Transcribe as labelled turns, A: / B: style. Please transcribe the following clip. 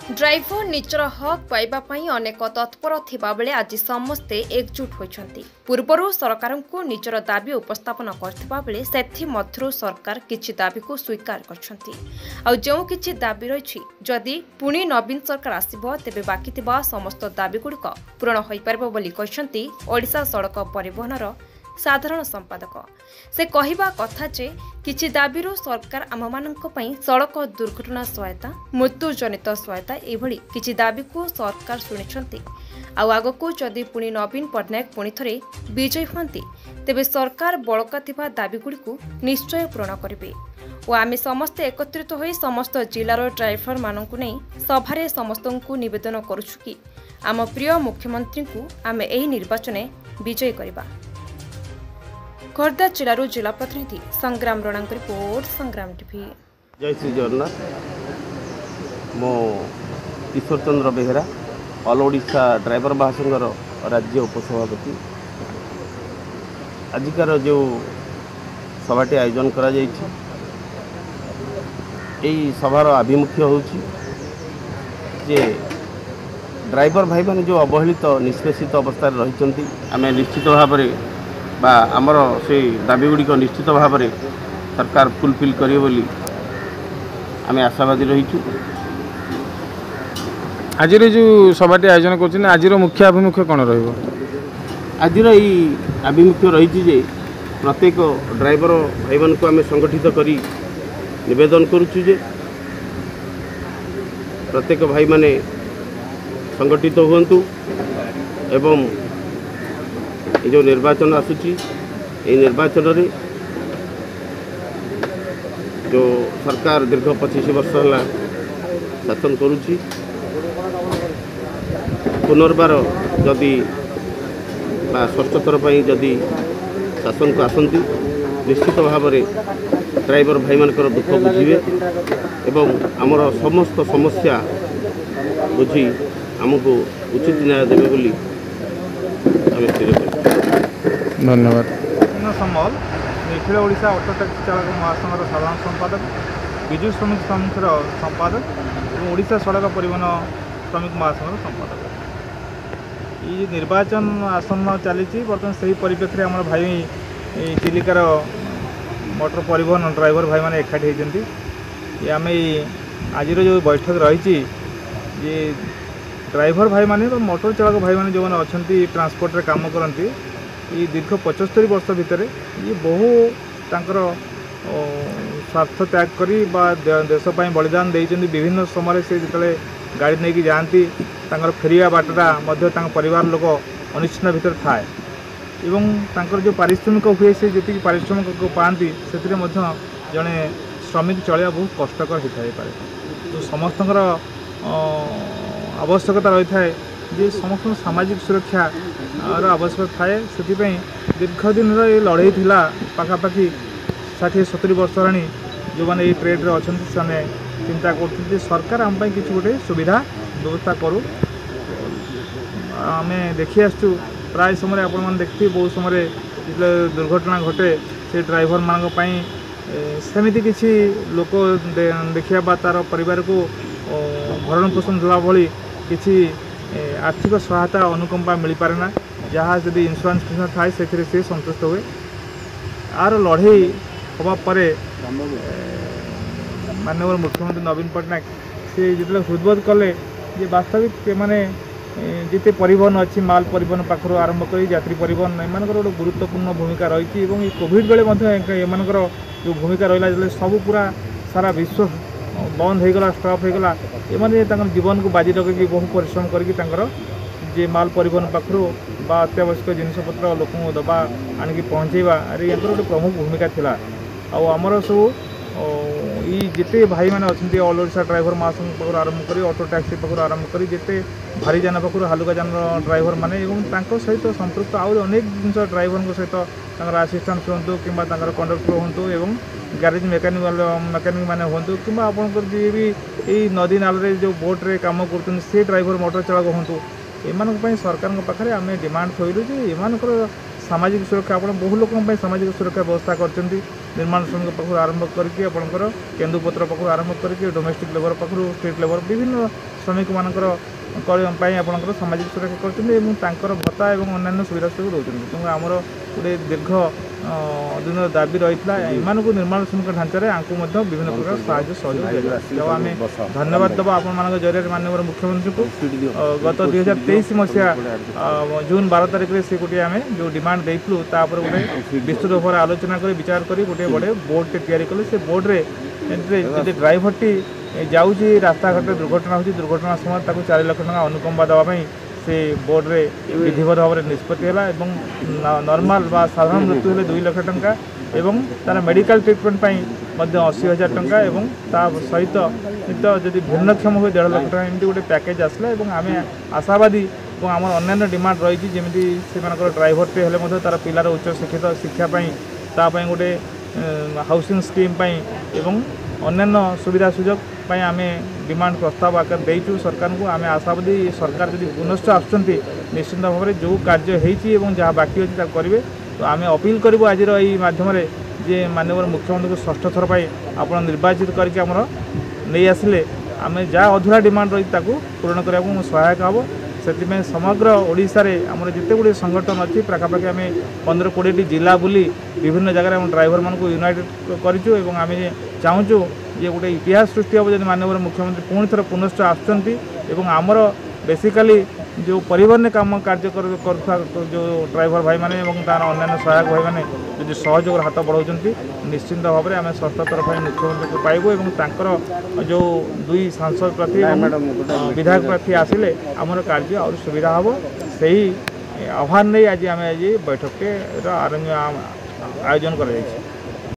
A: Driver निजर हक पाइबापी अनेक तत्पर थिबा बेले आज समस्ते एकजुट होइछन्ति। पूर्वरु सरकार को निजर दाबी उपस्थापन करथिबा बेले सेथि मध्यरु सरकार किछि दाबी को स्वीकार करछन्ति। आ जो किछि दाबी रहिछि जदि पुणी नवीन सरकार आसिबो तेबे बाकी थिबा समस्त दाबी गुड़िक पूरण होई परबो बोली कहछन्ति ओडिशा सड़क परिवहनर साधारण संपादक। से कहिबा कथा जे किछि दाबीरु सरकार आममानंक पई सड़क दुर्घटना सहायता मृत्यु जनित सहायता एभली किछि दाबी को सरकार शुणिछन्ति। आगको जदि पुणी नवीन पट्टनायक पुणी थरे विजयी हुअन्ति तेबे सरकार बळका थिबा दाबी गुड़िक निश्चय पूरण करिवे। और आमे समस्ते एकत्रित होई समस्त जिलार ड्राइवर मानकु नै सभारे समस्तंकु निवेदन करूछु कि आम प्रिय मुख्यमंत्री को आमे एही निर्वाचने विजयी करिबा। खोर्धा जिलूर जिला प्रतिनिधि संग्राम राणा रिपोर्ट संग्राम टीवी।
B: जय श्री जगन्नाथ। मो ईश्वर चंद्र बेहेरा ऑल ओडिशा ड्राइवर महासंघर राज्य उपसभापति। आजिकार जो सभाटी आयोजन करा जायछि एई सभार आभिमुख्य होछि जे ड्राइवर भाई माने जो अवहेलित निष्पेषित अवस्था रहिछन्ति आमे निश्चित भाव बा आमर से दाबी गुड़िक निश्चित भाव में सरकार फुलफिल करिवे बोली आमे आशावादी रहीछु।
C: आज जो सभाटी आयोजन कर आज मुख्य आभिमुख्य कौन रहिबो?
B: आज आभिमुख्य रही जे प्रत्येक ड्राइवर भाई मान को आम संगठित करी निवेदन करुचु जे प्रत्येक भाई माने संगठित हुअन्तु एवं ये जो निर्वाचन आसूची ये निर्वाचन रे जो सरकार दीर्घ 25 वर्ष है शासन करुची पुनर्बार जदि षष्ठ थर पर जदि शासन को आसती निश्चित भाव में ड्राइवर भाई मानकर दुख बुझे एवं आमर समस्त समस्या बुझी आमको उचित न्याय देवे बोली आम स्थिर कर।
C: धन्यवाद।
D: सम्मल निखिल ओडिशा ऑटो टैक्सी चालक महासंघर साधारण संपादक, विजु श्रमिक संघर संपादक और ओडिशा सड़क परिवहन श्रमिक महासंघर संपादक। ये निर्वाचन आसन्न चली बर्तमान से परिप्रेक्षी आम भाई चिलिकार मोटर परिवहन ड्राइवर भाई मैंने एकाठी होती आम आज जो बैठक रही ड्राइवर भाई माने मोटर चालक भाई माने जो अच्छा ट्रांसपोर्ट रे काम करती ये दीर्घ 75 वर्ष भितर ये बहु तांकर स्वार्थ त्याग करी देशपाई बलिदान देते विभिन्न समय से जिते गाड़ी नहीं कि जाती फेरिया बाटा परिवार लोक अनिश्चित भितर थाए एवं जो पारिश्रमिक हुए से जी पारिश्रमिक पाती से जड़े श्रमिक चलिया बहुत कष्टकर होता है तो समस्त आवश्यकता रही है जे समस्त सामाजिक सुरक्षा आवश्यकता थाए से दीर्घ दिन ये लड़ाई थिला पाखापाखि 60-70 वर्ष होनी जो मैंने ये ट्रेड अच्छा से चिंता कर सरकार आम किसी गोटे सुविधा व्यवस्था करूँ आम देखी आसु प्राय समय आपण देखते बहुत समय जो दुर्घटना घटे से ड्राइवर मानी सेमती किसी लोक देखा तार परिवार को भरण पोषण देवा भली किसी आर्थिक सहायता अनुकंपा मिल पारे ना जहाँ जदि इंश्योरेंस फिश्योरेंस थाए से संतुष्ट हुए आर लड़ई हवा परे माननीय मुख्यमंत्री नवीन पट्टनायक से जो हृदबोध कले जे वास्तविक माने जिते परिवहन अच्छी माल परिवहन पाखर आरंभ कर यात्री परिवहन एम गोटे गुरुत्वपूर्ण भूमिका रही है कोविड बेले एम जो भूमिका रहा सब पूरा सारा विश्व बंद होगला स्टॉप होगला एम जीवन को बाजी लगे बहु परिश्रम करके माल परिवहन पाखर बा अत्यावश्यक जिनपतर लोक दबा आणिकी पहुँचेवा अरे गोटे प्रमुख भूमिका थिला आमर सब जिते भाई मैंने अच्छा ऑल ओडिशा ड्राइवर महासंघ पाखर आरंभ कर ऑटो टैक्सी पाखर आरंभ कर जिते भारी जान पाखर हालुका जान ड्राइवर मैंने सहित संपृक्त आउ अनेक जिन ड्राइवर सहित आसीस्टाट हूँ कि कंडक्टर हूँ एवं ग्यारेज मेकानिक मैंने हूँ कि आपंकर जी भी यही नदी नाल जो बोट रे काम कर ड्राइवर मोटर चालक हूँ एम सरकार पाखे आम डिमांड थोलु जे एम सामाजिक सुरक्षा आप बहु लोक सामाजिक सुरक्षा व्यवस्था कर निर्माण श्रमिक पाखु आरंभ करके आपंकर केन्दुपत्र पाखु आरंभ करके डोमेस्टिक लेबर पाखु स्टेट लेबर विभिन्न श्रमिक मानकर आपंकर सामाजिक सुरक्षा कर भत्ता और अन्य सुविधा सब रोचते तेणु आमर गोटे दीर्घ दिन दाबी रही है निर्माण श्रमिक ढांचार आंकु विभिन्न प्रकार साहाय्य सहयोग दिया आम धन्यवाद दबा आपण जरिए माननीय मुख्यमंत्री को गत 2023 मसीहा जून 12 तारिख में से गोटे आम जो डिमांड देलु तापर गोटे विस्तृत भाव आलोचना कर विचार कर गोटे बड़े बोर्डटे तैयारी कले से बोर्ड्रे ड्राइभरटी जाऊँगी रास्ता घाट दुर्घटना होती दुर्घटना समय 4 लाख टका अनुकंपा देवाई से बोर्ड्रे विधिवत भाव में निष्पत्ति है नॉर्मल बा साधारण मृत्यु हेले 2 लाख टका एवं तार मेडिकल ट्रिटमेंट 80,000 टका एवं ता सहित जदि भिन्नक्षम हुए 1.5 लाख टका एमती गोटे पैकेज आसला आम आशावादी और आम अन्य डिमांड रही जमी से ड्राइभरटे हेले तार पिलार उच्च शिक्षित शिक्षापी तापाई गोटे हाउसिंग स्कीम एवं अन्य सुविधा सुजोग आम डिमांड प्रस्ताव आकार देचु सरकार को आम आशावादी सरकार जब पुनश्च आसुँच निश्चित भाव में जो कार्य होती जहाँ बाकी अच्छी करेंगे तो आम अपील करूँ आज मध्यम जे माननीय मुख्यमंत्री को षष्ठ थर पर आप निर्वाचित करके आमर नहीं आसिले आम जहाँ अधूरा डिमांड रही पूरण करने सहायक हम से समग्र ओडिशा रे आमर जिते गुड़े संगठन अच्छी पाखापाखि आम 15-20 जिला बुली विभिन्न जगह ड्राइवर मान को यूनाइटेड करूँ आम चाहूँ जे गोटे इतिहास सृष्टि हम जब माननीय मुख्यमंत्री पुणी थर पुनश्च आमर बेसिकाली जो परिवहन काम कार्य कर जो ड्राइवर भाई माने तार अन्य सहायक भाई माने जो सहयोग हाथ बढ़ाऊँ निश्चिंत भाव में आम षष्ठ तरफ मुख्यमंत्री को पाइबू और जो 2 सांसद प्रार्थी विधायक प्रार्थी आसिले आमर कार्य और सुविधा हम से ही आह्वान नहीं आज आम आज बैठक आयोजन कर।